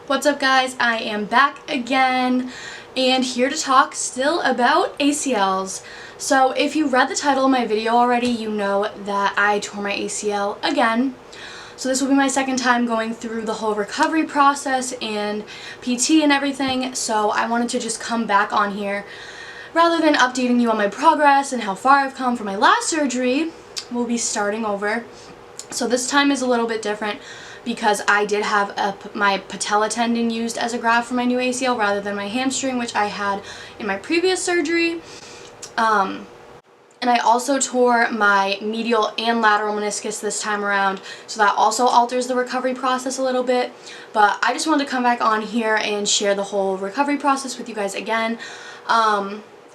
What's up, guys? I am back again and here to talk still about ACLs. So if you read the title of my video already, you know that I tore my ACL again. So this will be my second time going through the whole recovery process and PT and everything. So I wanted to just come back on here rather than updating you on my progress and how far I've come from my last surgery. We'll be starting over. So this time is a little bit different because I did have my patella tendon used as a graft for my new ACL rather than my hamstring, which I had in my previous surgery. And I also tore my medial and lateral meniscus this time around, so that also alters the recovery process a little bit. But I just wanted to come back on here and share the whole recovery process with you guys again.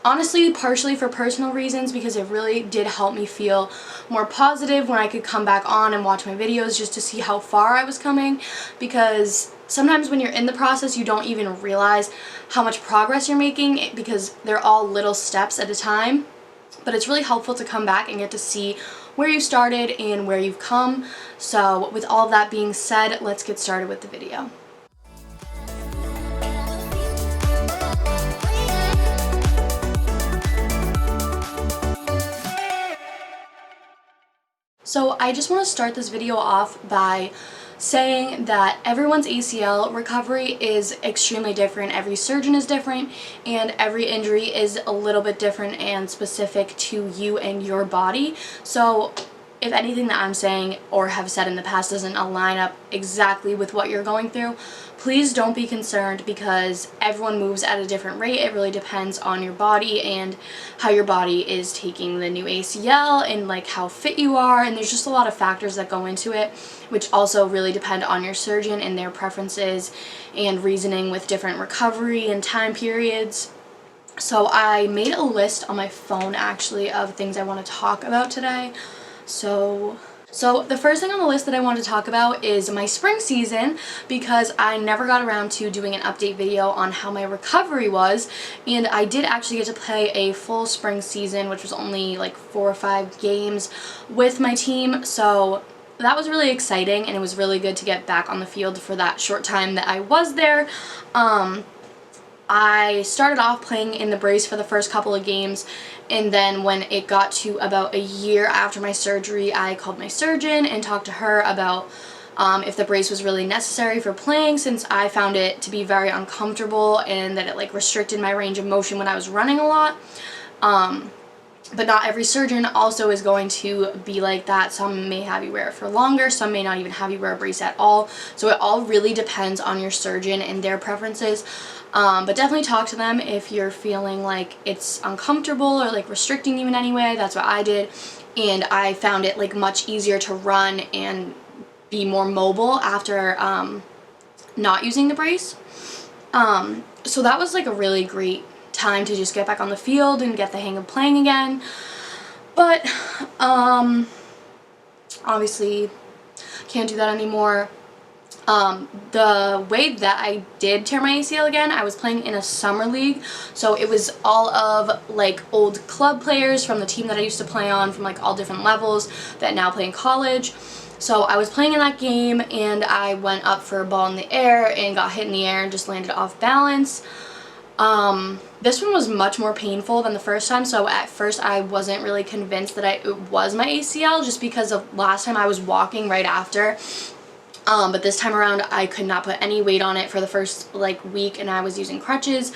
Honestly, partially for personal reasons, because it really did help me feel more positive when I could come back on and watch my videos just to see how far I was coming, because sometimes when you're in the process you don't even realize how much progress you're making because they're all little steps at a time. But it's really helpful to come back and get to see where you started and where you've come. So with all that being said, let's get started with the video. So I just want to start this video off by saying that everyone's ACL recovery is extremely different. Every surgeon is different and every injury is a little bit different and specific to you and your body. So if anything that I'm saying or have said in the past doesn't align up exactly with what you're going through, please don't be concerned, because everyone moves at a different rate. It really depends on your body and how your body is taking the new ACL and like how fit you are, and there's just a lot of factors that go into it, which also really depend on your surgeon and their preferences and reasoning with different recovery and time periods. So I made a list on my phone actually of things I want to talk about today. So the first thing on the list that I want to talk about is my spring season, because I never got around to doing an update video on how my recovery was, and I did actually get to play a full spring season, which was only like 4 or 5 games with my team. So that was really exciting and it was really good to get back on the field for that short time that I was there. I started off playing in the brace for the first couple of games, and then when it got to about a year after my surgery, I called my surgeon and talked to her about if the brace was really necessary for playing, since I found it to be very uncomfortable and that it like restricted my range of motion when I was running a lot. But not every surgeon also is going to be like that. Some may have you wear it for longer, some may not even have you wear a brace at all. So it all really depends on your surgeon and their preferences. But definitely talk to them if you're feeling like it's uncomfortable or like restricting you in any way. That's what I did, and I found it like much easier to run and be more mobile after not using the brace. So that was like a really great time to just get back on the field and get the hang of playing again. But obviously can't do that anymore. The way that I did tear my ACL again, I was playing in a summer league, so it was all of like old club players from the team that I used to play on from like all different levels that now play in college. So I was playing in that game and I went up for a ball in the air and got hit in the air and just landed off balance. This one was much more painful than the first time, so at first I wasn't really convinced that it was my ACL, just because of last time I was walking right after. But this time around I could not put any weight on it for the first like week, and I was using crutches.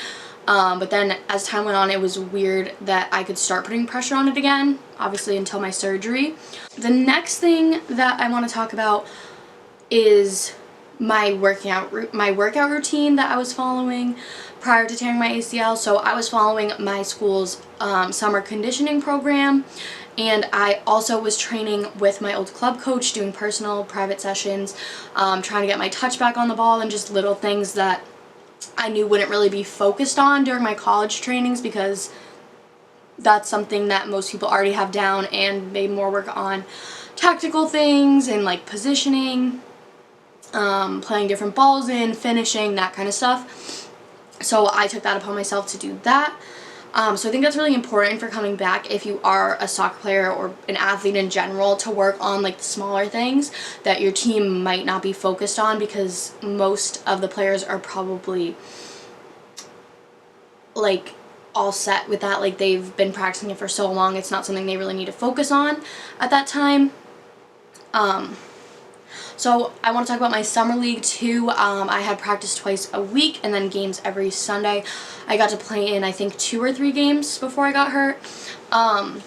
But then as time went on, it was weird that I could start putting pressure on it again, obviously until my surgery. The next thing that I want to talk about is my workout routine that I was following prior to tearing my ACL. So I was following my school's summer conditioning program, and I also was training with my old club coach, doing personal private sessions, trying to get my touch back on the ball, and just little things that I knew wouldn't really be focused on during my college trainings, because that's something that most people already have down, and made more work on tactical things and like positioning, playing different balls in, finishing, that kind of stuff. So I took that upon myself to do that. So I think that's really important for coming back if you are a soccer player or an athlete in general, to work on like the smaller things that your team might not be focused on, because most of the players are probably like all set with that. Like they've been practicing it for so long, it's not something they really need to focus on at that time. So I want to talk about my summer league too. I had practice twice a week and then games every Sunday. I got to play in I think 2 or 3 games before I got hurt. And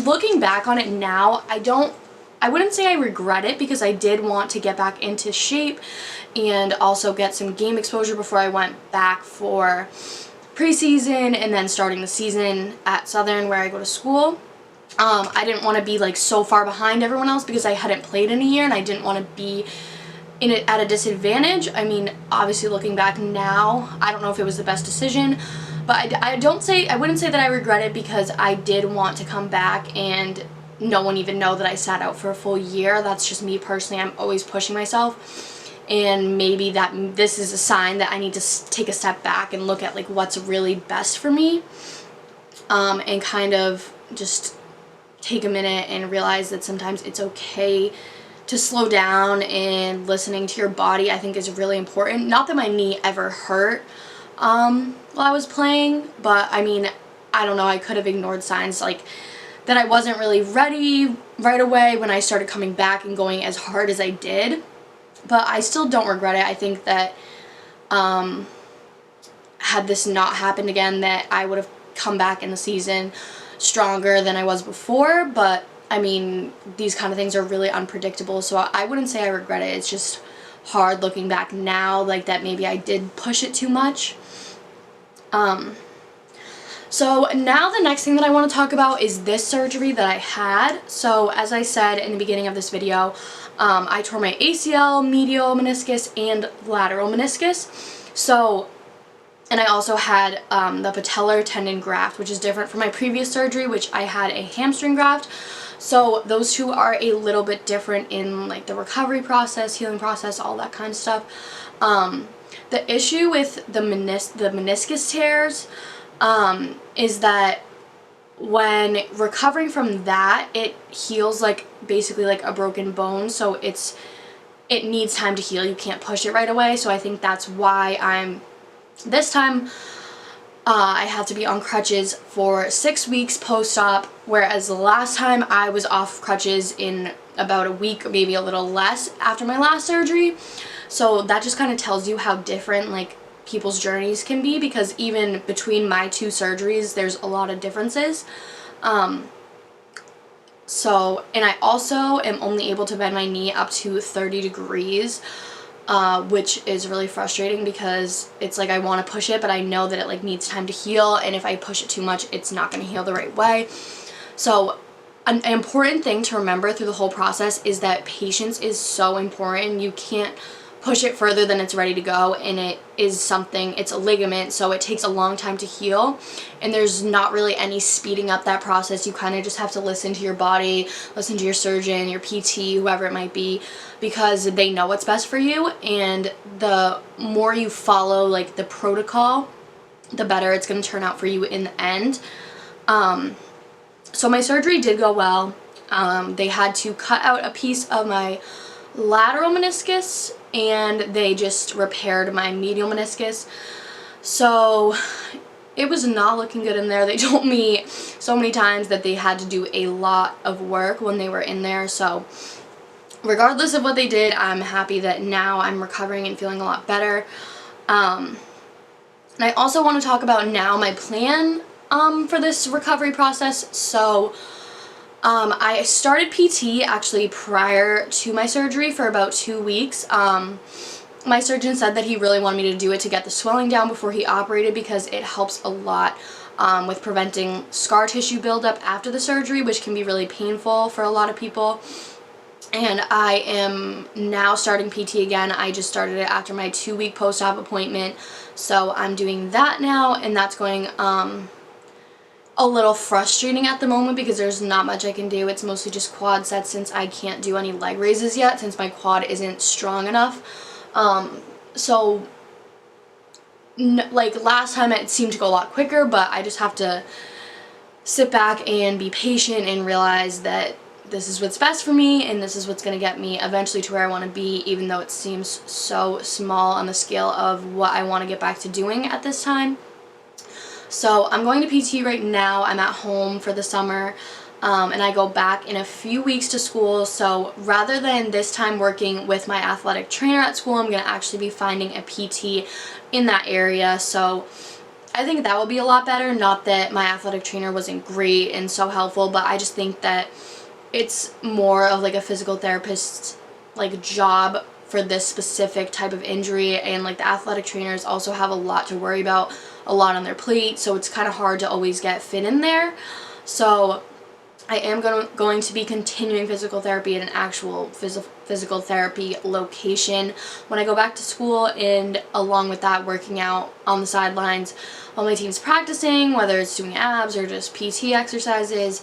looking back on it now, I wouldn't say I regret it, because I did want to get back into shape and also get some game exposure before I went back for preseason and then starting the season at Southern, where I go to school. I didn't want to be like so far behind everyone else because I hadn't played in a year, and I didn't want to be at a disadvantage. I mean, obviously looking back now, I don't know if it was the best decision, but I wouldn't say that I regret it, because I did want to come back and no one even know that I sat out for a full year. That's just me personally. I'm always pushing myself, and maybe this is a sign that I need to take a step back and look at like what's really best for me, and kind of just take a minute and realize that sometimes it's okay to slow down, and listening to your body I think is really important. Not that my knee ever hurt while I was playing, but I mean, I don't know, I could have ignored signs like that I wasn't really ready right away when I started coming back and going as hard as I did, but I still don't regret it. I think that had this not happened again, that I would have come back in the season stronger than I was before. But I mean, these kind of things are really unpredictable, so I wouldn't say I regret it. It's just hard looking back now, like that maybe I did push it too much. So now the next thing that I want to talk about is this surgery that I had. So as I said in the beginning of this video, I tore my ACL, medial meniscus, and lateral meniscus. So, and I also had the patellar tendon graft, which is different from my previous surgery, which I had a hamstring graft. So those two are a little bit different in like the recovery process, healing process, all that kind of stuff. The issue with the meniscus tears is that when recovering from that, it heals like basically like a broken bone, so it needs time to heal. You can't push it right away. So I think that's why this time I had to be on crutches for 6 weeks post-op, whereas the last time I was off crutches in about a week, or maybe a little less, after my last surgery. So that just kind of tells you how different like people's journeys can be, because even between my 2 surgeries there's a lot of differences. So, and I also am only able to bend my knee up to 30 degrees, which is really frustrating, because it's like I want to push it, but I know that it like needs time to heal, and if I push it too much, it's not going to heal the right way. So an important thing to remember through the whole process is that patience is so important. You can't push it further than it's ready to go, and it's a ligament, so it takes a long time to heal, and there's not really any speeding up that process. You kind of just have to listen to your body, listen to your surgeon, your PT, whoever it might be, because they know what's best for you, and the more you follow like the protocol, the better it's going to turn out for you in the end. So my surgery did go well. They had to cut out a piece of my lateral meniscus, and they just repaired my medial meniscus. So it was not looking good in there. They told me so many times that they had to do a lot of work when they were in there. So regardless of what they did, I'm happy that now I'm recovering and feeling a lot better. And I also want to talk about now my plan for this recovery process. So I started PT actually prior to my surgery for about 2 weeks. My surgeon said that he really wanted me to do it to get the swelling down before he operated, because it helps a lot with preventing scar tissue buildup after the surgery, which can be really painful for a lot of people. And I am now starting PT again. I just started it after my 2-week post-op appointment, so I'm doing that now, and that's going a little frustrating at the moment, because there's not much I can do. It's mostly just quad sets, since I can't do any leg raises yet, since my quad isn't strong enough. So like last time it seemed to go a lot quicker, but I just have to sit back and be patient and realize that this is what's best for me and this is what's going to get me eventually to where I want to be, even though it seems so small on the scale of what I want to get back to doing at this time. So I'm going to PT right now. I'm at home for the summer, and I go back in a few weeks to school. So rather than this time working with my athletic trainer at school, I'm going to actually be finding a PT in that area. So I think that will be a lot better. Not that my athletic trainer wasn't great and so helpful, but I just think that it's more of like a physical therapist like job for this specific type of injury, and like the athletic trainers also have a lot to worry about, a lot on their plate, so it's kind of hard to always get fit in there. So I am going to be continuing physical therapy at an actual physical therapy location when I go back to school, and along with that, working out on the sidelines while my team's practicing, whether it's doing abs or just PT exercises.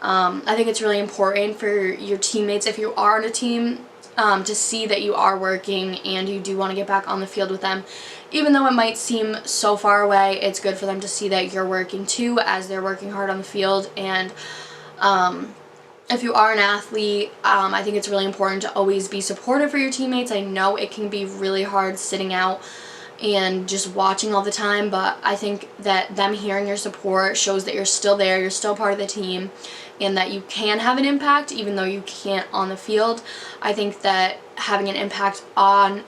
I think it's really important for your teammates, if you are on a team, to see that you are working and you do want to get back on the field with them. Even though it might seem so far away, it's good for them to see that you're working too, as they're working hard on the field. And if you are an athlete, I think it's really important to always be supportive for your teammates. I know it can be really hard sitting out and just watching all the time, but I think that them hearing your support shows that you're still there, you're still part of the team, and that you can have an impact even though you can't on the field. I think that having an impact on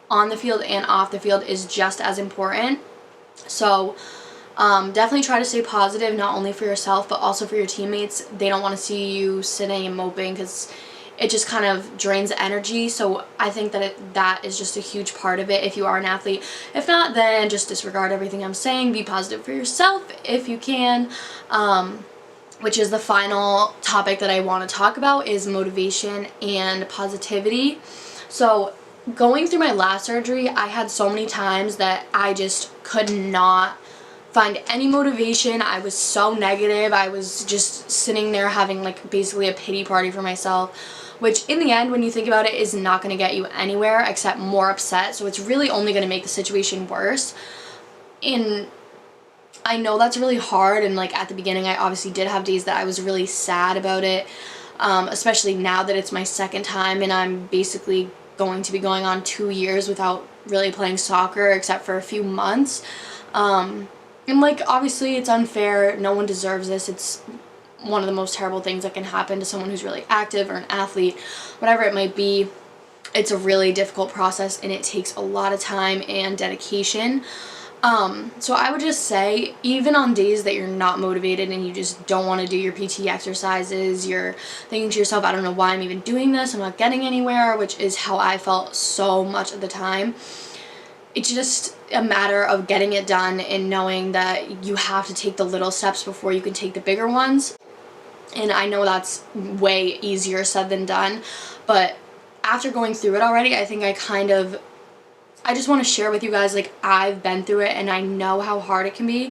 the field and off the field is just as important. So definitely try to stay positive, not only for yourself but also for your teammates. They don't want to see you sitting and moping, because it just kind of drains energy. So I think that that is just a huge part of it if you are an athlete. If not, then just disregard everything I'm saying. Be positive for yourself if you can. Which is the final topic that I want to talk about, is motivation and positivity. So going through my last surgery, I had so many times that I just could not find any motivation. I was so negative. I was just sitting there having like basically a pity party for myself, which in the end, when you think about it, is not going to get you anywhere except more upset. So it's really only going to make the situation worse. And I know that's really hard, and like at the beginning I obviously did have days that I was really sad about it, especially now that it's my second time and I'm basically going to be going on 2 years without really playing soccer except for a few months. And like obviously it's unfair, no one deserves this. It's one of the most terrible things that can happen to someone who's really active or an athlete, whatever it might be. It's a really difficult process and it takes a lot of time and dedication. So I would just say, even on days that you're not motivated and you just don't want to do your PT exercises, you're thinking to yourself, I don't know why I'm even doing this, I'm not getting anywhere, which is how I felt so much of the time. It's just a matter of getting it done and knowing that you have to take the little steps before you can take the bigger ones. And I know that's way easier said than done, but after going through it already, I think I just want to share with you guys, like, I've been through it and I know how hard it can be.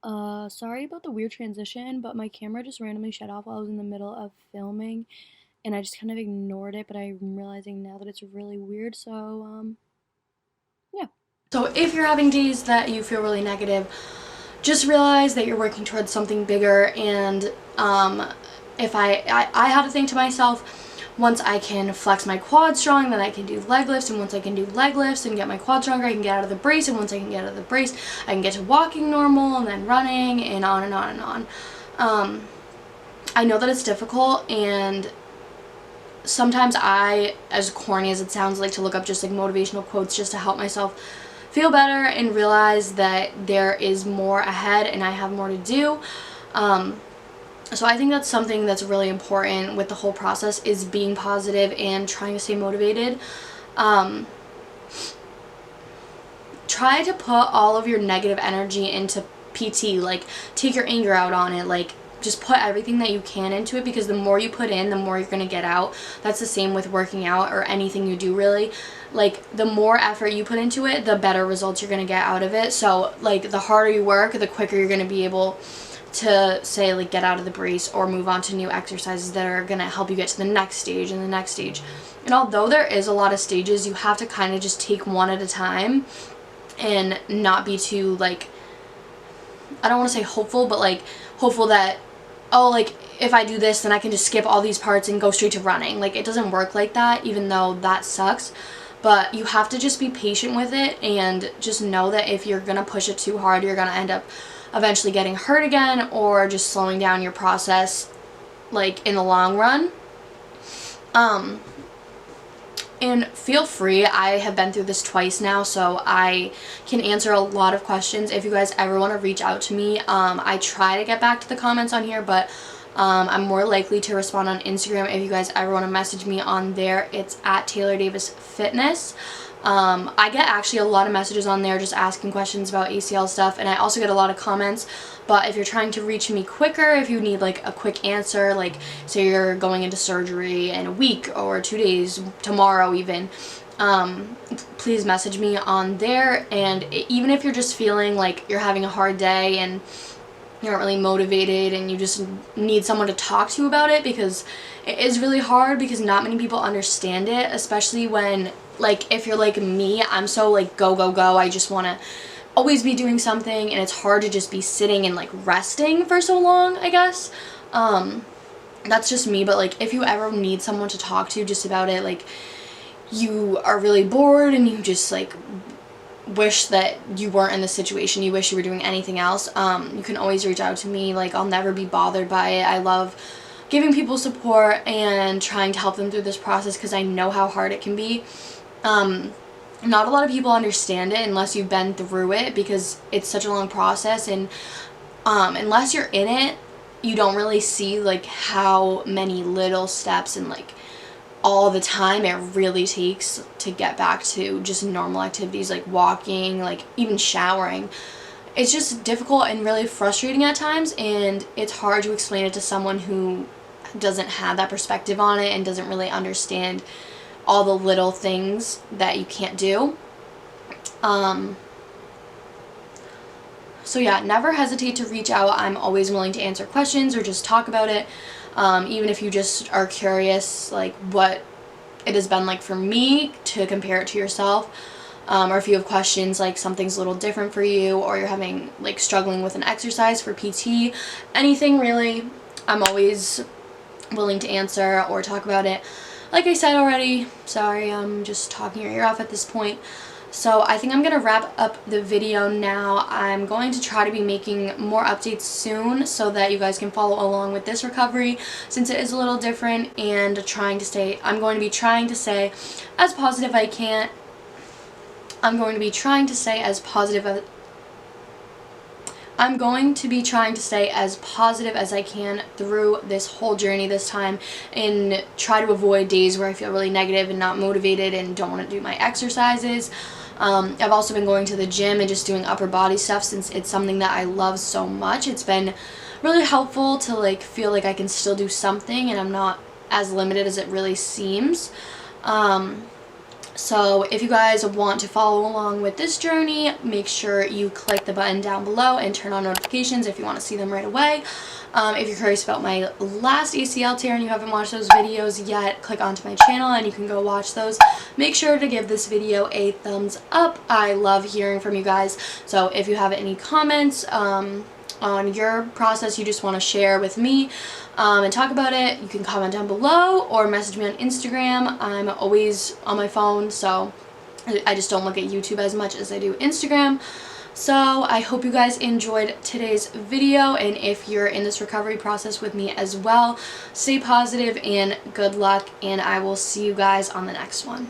Sorry about the weird transition, but my camera just randomly shut off while I was in the middle of filming, and I just kind of ignored it, but I'm realizing now that it's really weird, so, yeah. So if you're having days that you feel really negative, just realize that you're working towards something bigger, and, if I had to think to myself, once I can flex my quad strong, then I can do leg lifts, and once I can do leg lifts and get my quad stronger, I can get out of the brace, and once I can get out of the brace, I can get to walking normal, and then running, and on and on and on. I know that it's difficult, and sometimes I, as corny as it sounds, like to look up just like motivational quotes just to help myself feel better and realize that there is more ahead and I have more to do. So I think that's something that's really important with the whole process, is being positive and trying to stay motivated. Try to put all of your negative energy into PT, like take your anger out on it, like just put everything that you can into it, because the more you put in, the more you're going to get out. That's the same with working out or anything you do, really. Like the more effort you put into it, the better results you're going to get out of it. So like the harder you work, the quicker you're going to be able to, say, like get out of the brace or move on to new exercises that are going to help you get to the next stage and the next stage. And although there is a lot of stages, you have to kind of just take one at a time and not be too, like, I don't want to say hopeful, but like hopeful that, oh, like if I do this then I can just skip all these parts and go straight to running. Like, it doesn't work like that, even though that sucks. But you have to just be patient with it, and just know that if you're gonna push it too hard, you're gonna end up eventually getting hurt again, or just slowing down your process, like, in the long run. And feel free, I have been through this twice now, so I can answer a lot of questions. If you guys ever want to reach out to me, I try to get back to the comments on here, but I'm more likely to respond on Instagram. If you guys ever want to message me on there, it's at Taylor Davis Fitness. I get actually a lot of messages on there just asking questions about ACL stuff, and I also get a lot of comments. But if you're trying to reach me quicker, if you need like a quick answer, like say you're going into surgery in a week or 2 days, tomorrow even, please message me on there. And even if you're just feeling like you're having a hard day and you aren't really motivated and you just need someone to talk to about it, because it is really hard, because not many people understand it, especially when, like, if you're like me, I'm so like go go go, I just want to always be doing something, and it's hard to just be sitting and like resting for so long, I guess. That's just me. But like, if you ever need someone to talk to just about it, like you are really bored and you just like wish that you weren't in this situation, you wish you were doing anything else, you can always reach out to me. Like, I'll never be bothered by it. I love giving people support and trying to help them through this process, because I know how hard it can be. Not a lot of people understand it unless you've been through it, because it's such a long process, and unless you're in it, you don't really see like how many little steps and like all the time it really takes to get back to just normal activities, like walking, like even showering. It's just difficult and really frustrating at times, and it's hard to explain it to someone who doesn't have that perspective on it and doesn't really understand all the little things that you can't do. So yeah, never hesitate to reach out. I'm always willing to answer questions or just talk about it. Even if you just are curious, like what it has been like for me, to compare it to yourself. Or if you have questions, like something's a little different for you, or you're having like struggling with an exercise for PT, anything really, I'm always willing to answer or talk about it. Like I said already, sorry, I'm just talking your ear off at this point. So I think I'm going to wrap up the video now. I'm going to try to be making more updates soon so that you guys can follow along with this recovery, since it is a little different, and I'm going to be trying to stay as positive as I can. I'm going to be trying to stay as positive as I can through this whole journey this time, and try to avoid days where I feel really negative and not motivated and don't want to do my exercises. I've also been going to the gym and just doing upper body stuff, since it's something that I love so much. It's been really helpful to like feel like I can still do something and I'm not as limited as it really seems. So if you guys want to follow along with this journey, make sure you click the button down below and turn on notifications if you want to see them right away. If you're curious about my last ACL tear and you haven't watched those videos yet, click onto my channel and you can go watch those. Make sure to give this video a thumbs up. I love hearing from you guys. So if you have any comments on your process you just want to share with me and talk about it, you can comment down below or message me on Instagram. I'm always on my phone, so I just don't look at YouTube as much as I do Instagram. So I hope you guys enjoyed today's video, and if you're in this recovery process with me as well, stay positive and good luck, and I will see you guys on the next one.